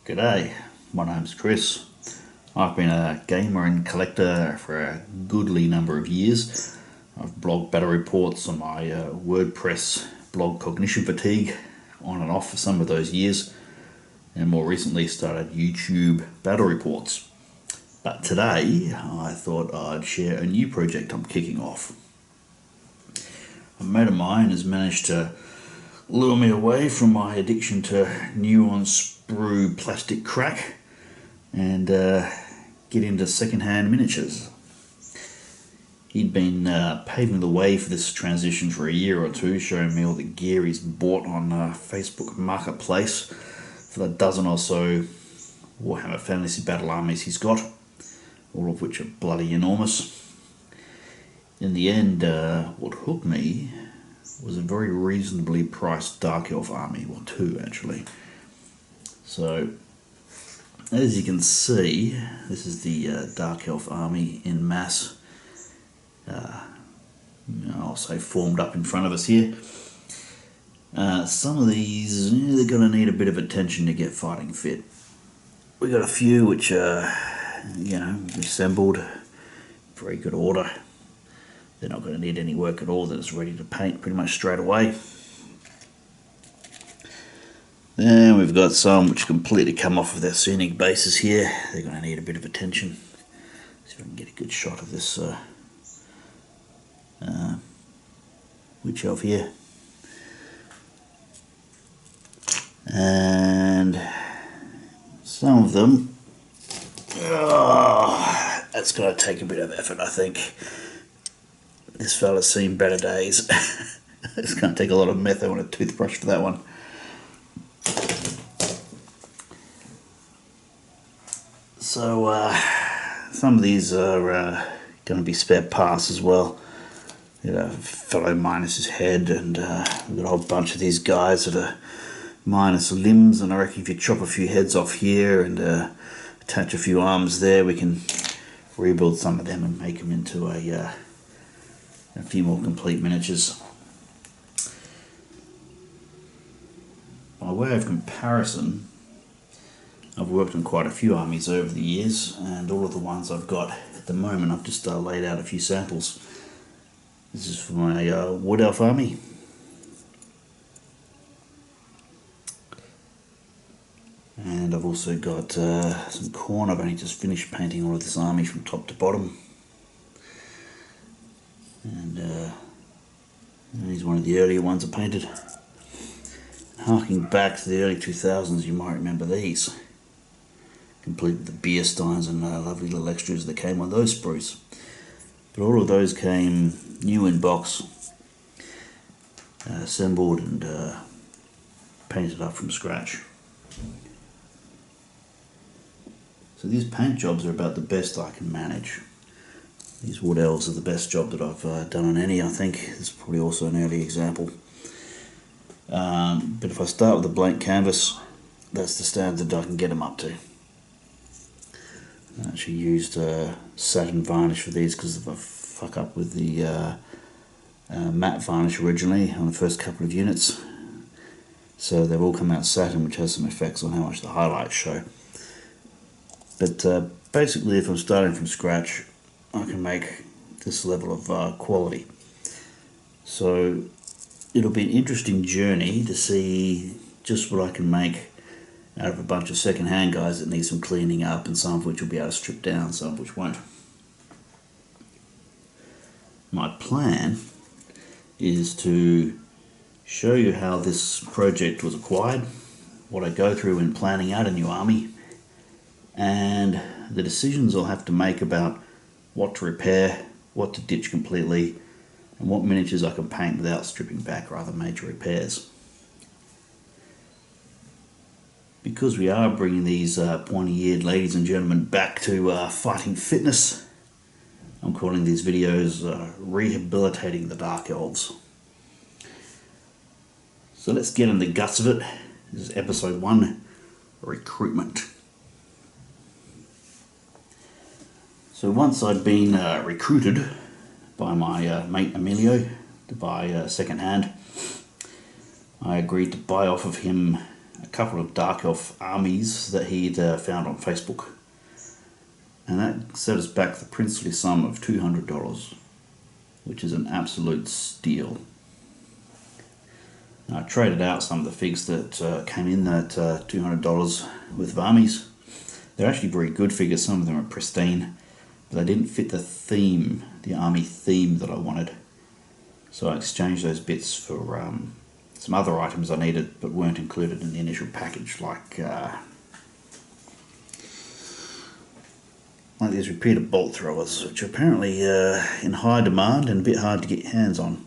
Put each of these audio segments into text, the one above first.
G'day, my name's Chris. I've been a gamer and collector for a goodly number of years. I've blogged battle reports on my WordPress blog Cognition Fatigue on and off for some of those years, and more recently started YouTube battle reports. But today I thought I'd share a new project I'm kicking off. A mate of mine has managed to lure me away from my addiction to nuance sprue plastic crack and get into second-hand miniatures. He'd been paving the way for this transition for a year or two, showing me all the gear he's bought on Facebook Marketplace for the dozen or so Warhammer Fantasy Battle armies he's got, all of which are bloody enormous. In the end, what hooked me was a very reasonably priced Dark Elf army, well, two actually. So, as you can see, this is the Dark Elf army in mass. I'll say formed up in front of us here. Some of these, they're going to need a bit of attention to get fighting fit. We got a few which are, assembled, very good order. They're not going to need any work at all. They're just ready to paint pretty much straight away. Then we've got some which completely come off of their scenic bases here. They're going to need a bit of attention. See if I can get a good shot of this witch elf here. And some of them, that's going to take a bit of effort, I think. This fella's seen better days. It's going to take a lot of metho and a toothbrush for that one. So some of these are going to be spare parts as well. A fellow minus his head, and we've got a whole bunch of these guys that are minus limbs, and I reckon if you chop a few heads off here and attach a few arms there, we can rebuild some of them and make them into a few more complete miniatures. By way of comparison, I've worked on quite a few armies over the years, and all of the ones I've got at the moment, I've just laid out a few samples. This is for my Wood Elf army. And I've also got some corn. I've only just finished painting all of this army from top to bottom. And he's one of the earlier ones I painted. Harking back to the early 2000s, you might remember these, complete with the beer steins and lovely little extras that came on those sprues. But all of those came new in box, assembled and painted up from scratch. So these paint jobs are about the best I can manage. These Wood Elves are the best job that I've done on any, I think. This is probably also an early example. But if I start with a blank canvas, that's the standard I can get them up to. I actually used satin varnish for these because of a fuck up with the matte varnish originally on the first couple of units. So they've all come out satin, which has some effects on how much the highlights show. But basically, if I'm starting from scratch, I can make this level of quality. So it'll be an interesting journey to see just what I can make out of a bunch of second-hand guys that need some cleaning up, and some of which will be able to strip down, some of which won't. My plan is to show you how this project was acquired, what I go through in planning out a new army, and the decisions I'll have to make about what to repair, what to ditch completely, and what miniatures I can paint without stripping back rather major repairs. Because we are bringing these pointy-eared ladies and gentlemen back to fighting fitness, I'm calling these videos Rehabilitating the Dark Elves. So let's get in the guts of it. This is episode 1, Recruitment. So once I'd been recruited by my mate Emilio to buy second hand, I agreed to buy off of him a couple of Dark Elf armies that he'd found on Facebook. And that set us back the princely sum of $200, which is an absolute steal. Now, I traded out some of the figs that came in that $200 with armies. They're actually very good figures. Some of them are pristine, but they didn't fit the theme, the army theme that I wanted. So I exchanged those bits for some other items I needed but weren't included in the initial package, like these repeated bolt throwers, which are apparently in high demand and a bit hard to get your hands on.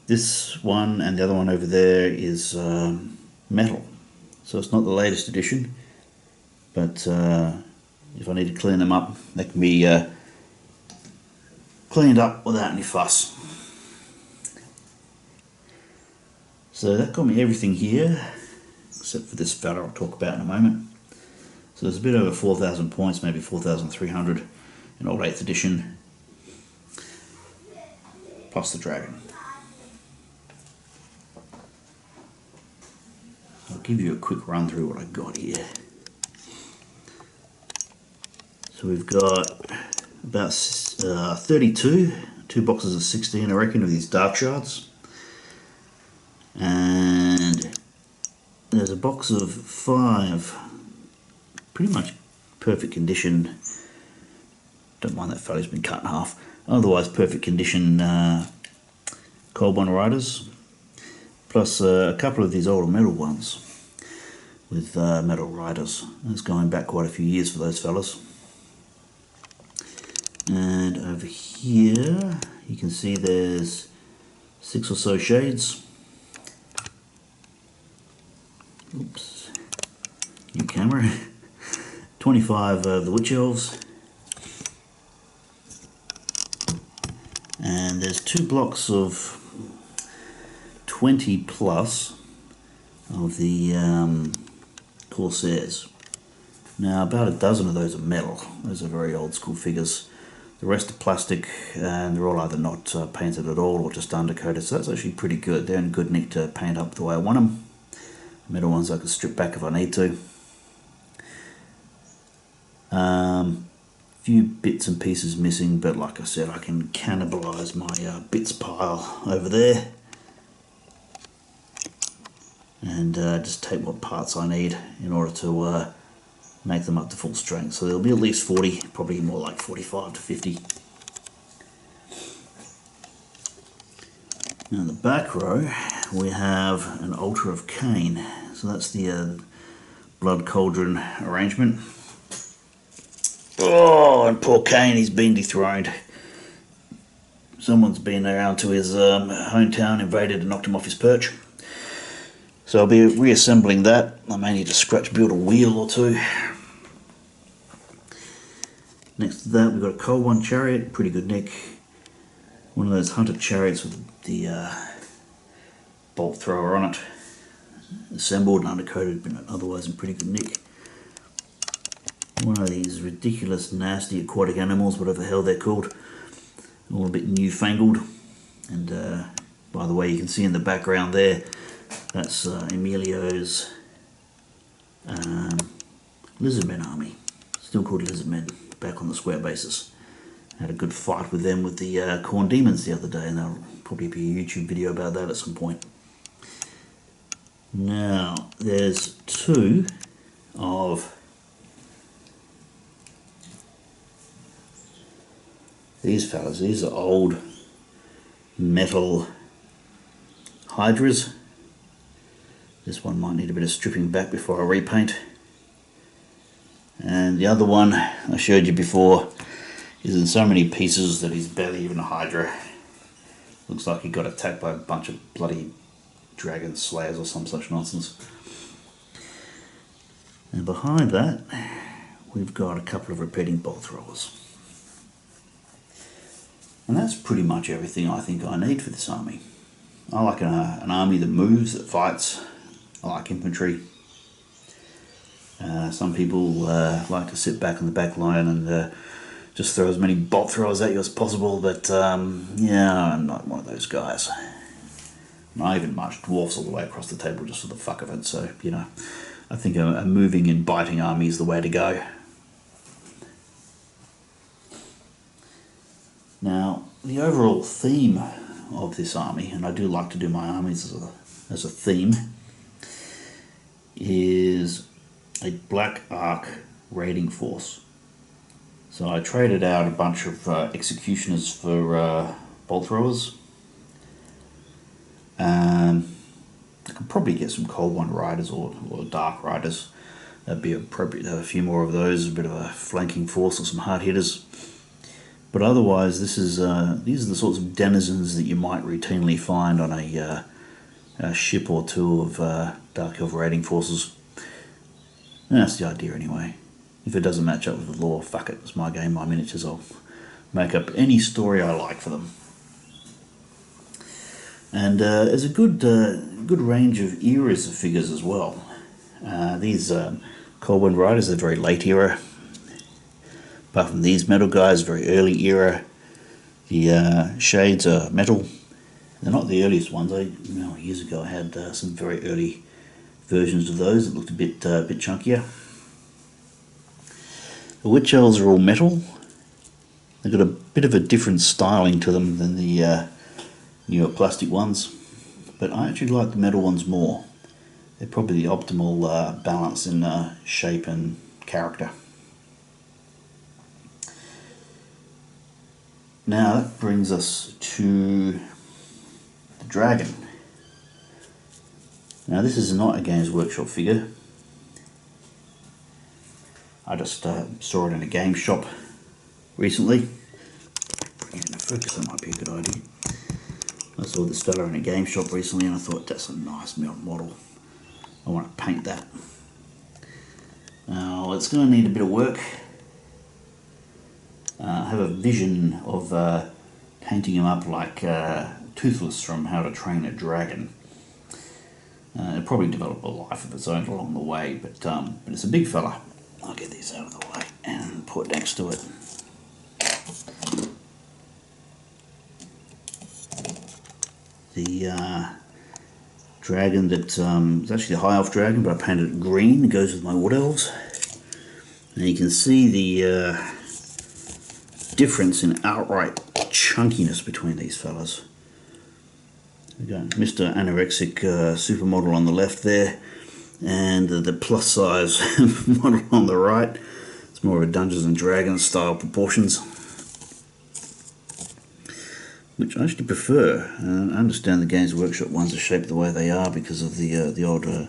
This one and the other one over there is metal, so it's not the latest edition, but if I need to clean them up, they can be cleaned up without any fuss. So that got me everything here, except for this fella I'll talk about in a moment. So there's a bit over 4,000 points, maybe 4,300 in old 8th edition, plus the dragon. I'll give you a quick run through what I got here. So we've got about 32, 2 boxes of 16 I reckon of these dark shards. And there's a box of 5 pretty much perfect condition. Don't mind that fella's been cut in half. Otherwise perfect condition Cold One Riders, plus a couple of these older metal ones with metal riders. It's going back quite a few years for those fellas. And over here you can see there's 6 or so shades. Oops, new camera. 25 of the Witch Elves, and there's 2 blocks of 20 plus of the Corsairs. Now about a dozen of those are metal. Those are very old school figures. The rest are plastic, and they're all either not painted at all or just undercoated, so that's actually pretty good. They're in good nick to paint up the way I want them. Metal ones I can strip back if I need to. Few bits and pieces missing, but like I said, I can cannibalise my bits pile over there and just take what parts I need in order to make them up to full strength. So there'll be at least 40, probably more like 45 to 50. Now in the back row we have an Altar of Cain, so that's the Blood Cauldron arrangement. Oh, and poor Cain, he's been dethroned. Someone's been around to his hometown, invaded and knocked him off his perch. So I'll be reassembling that. I may need to scratch build a wheel or two. Next to that we've got a Cold One chariot, pretty good nick. One of those hunter chariots with the bolt thrower on it. Assembled and undercoated, but otherwise in pretty good nick. One of these ridiculous, nasty aquatic animals, whatever the hell they're called, all a bit newfangled. And by the way, you can see in the background there, that's Emilio's Lizardmen army, still called Lizardmen, back on the square basis. Had a good fight with them with the Corn Demons the other day, and there'll probably be a YouTube video about that at some point. Now, there's 2 of these fellas. These are old metal Hydras. This one might need a bit of stripping back before I repaint. And the other one I showed you before is in so many pieces that he's barely even a Hydra. Looks like he got attacked by a bunch of bloody dragon slayers or some such nonsense. And behind that we've got a couple of repeating bolt throwers. And that's pretty much everything I think I need for this army. I like an army that moves, that fights. I like infantry. Some people like to sit back on the back line and just throw as many bolt throwers at you as possible, but yeah, I'm not one of those guys. I even marched dwarfs all the way across the table just for the fuck of it. So, you know, I think a moving and biting army is the way to go. Now, the overall theme of this army, and I do like to do my armies as a theme, is a Black Ark raiding force. So I traded out a bunch of executioners for bolt throwers. I could probably get some Cold One riders or Dark riders. That'd be appropriate to have a few more of those, a bit of a flanking force or some hard hitters. But otherwise, these are the sorts of denizens that you might routinely find on a ship or two of Dark Elf raiding forces. And that's the idea anyway. If it doesn't match up with the lore, fuck it, it's my game, my miniatures, I'll make up any story I like for them. And there's a good range of eras of figures as well. These Cold Wind Riders are very late era. Apart from these metal guys, very early era. The shades are metal. They're not the earliest ones. Years ago I had some very early versions of those that looked a bit chunkier. The Witch Elves are all metal. They've got a bit of a different styling to them than the newer plastic ones, but I actually like the metal ones more. They're probably the optimal balance in shape and character. Now that brings us to the dragon. Now this is not a Games Workshop figure. I just saw it in a game shop recently. Bring it into focus, that might be a good idea. I saw this fella in a game shop recently and I thought, that's a nice model. I want to paint that. Now it's going to need a bit of work. I have a vision of painting him up like Toothless from How to Train a Dragon. It'll probably develop a life of its own along the way, but it's a big fella. I'll get these out of the way and put next to it. The dragon that is actually a high elf dragon, but I painted it green. It goes with my wood elves, and you can see the difference in outright chunkiness between these fellas. We've got Mr. Anorexic supermodel on the left there, and the plus size model on the right. It's more of a Dungeons and Dragons style proportions, which I actually prefer. I understand the Games Workshop ones are shaped the way they are because of the older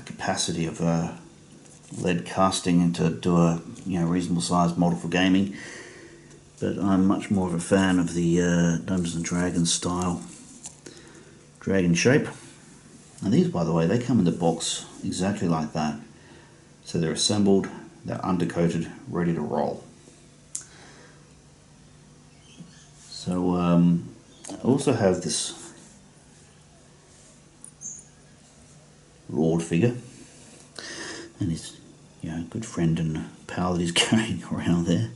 capacity of lead casting to do a reasonable sized model for gaming. But I'm much more of a fan of the Dungeons and Dragons style dragon shape. And these, by the way, they come in the box exactly like that. So they're assembled, they're undercoated, ready to roll. So I also have this Lord figure, and his good friend and pal that he's carrying around there.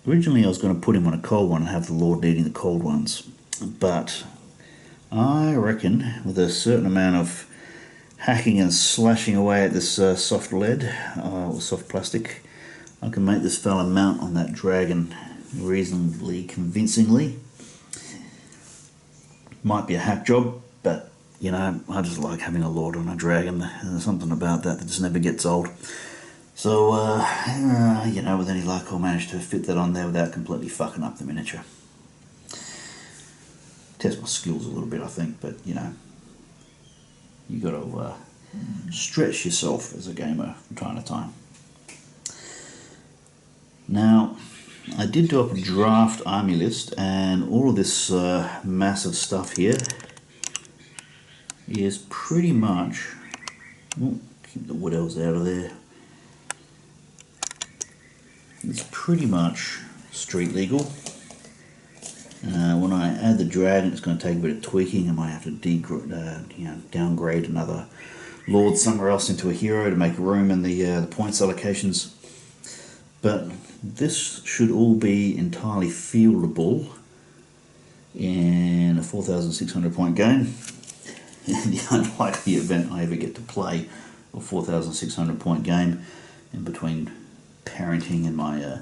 Originally I was going to put him on a cold one and have the Lord leading the cold ones, but I reckon with a certain amount of hacking and slashing away at this soft lead or soft plastic, I can make this fella mount on that dragon reasonably convincingly. Might be a hack job, but I just like having a Lord on a dragon, and there's something about that just never gets old. So, with any luck I'll manage to fit that on there without completely fucking up the miniature. Test my skills a little bit, I think, but you got to stretch yourself as a gamer from time to time. Now, I did do up a draft army list, and all of this massive stuff here is pretty much... keep the wood elves out of there. It's pretty much street legal. When I add the dragon, it's going to take a bit of tweaking. I might have to downgrade another Lord somewhere else into a hero to make room in the points allocations. But this should all be entirely fieldable in a 4,600 point game. In the unlikely event I ever get to play a 4,600 point game, in between parenting and my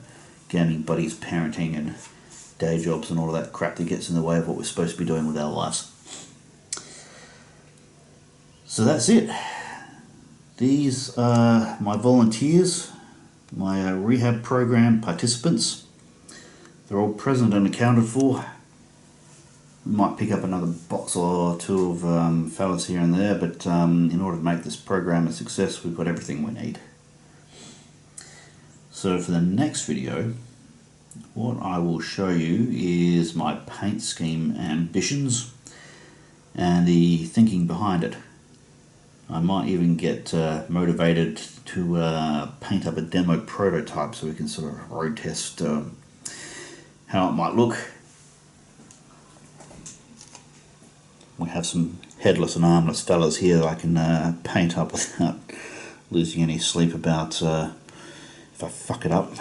gaming buddies' parenting and day jobs and all of that crap that gets in the way of what we're supposed to be doing with our lives. So that's it. These are my volunteers, my rehab program participants. They're all present and accounted for. We might pick up another box or two of fellas here and there, but in order to make this program a success, we've got everything we need. So for the next video, what I will show you is my paint scheme ambitions and the thinking behind it. I might even get motivated to paint up a demo prototype so we can sort of road test how it might look. We have some headless and armless fellas here that I can paint up without losing any sleep about if I fuck it up.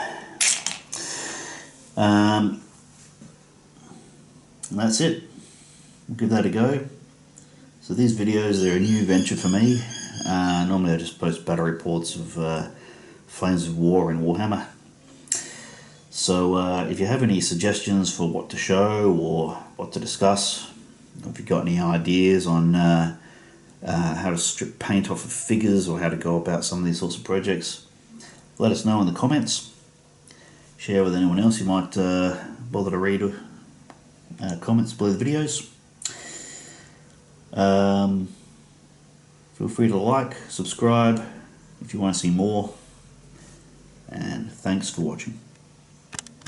And that's it. We'll give that a go. So these videos, they're a new venture for me. Normally I just post battle reports of Flames of War in Warhammer. So if you have any suggestions for what to show or what to discuss, if you've got any ideas on how to strip paint off of figures or how to go about some of these sorts of projects, let us know in the comments. Share with anyone else who might bother to read comments below the videos. Feel free to like, subscribe if you want to see more, and thanks for watching.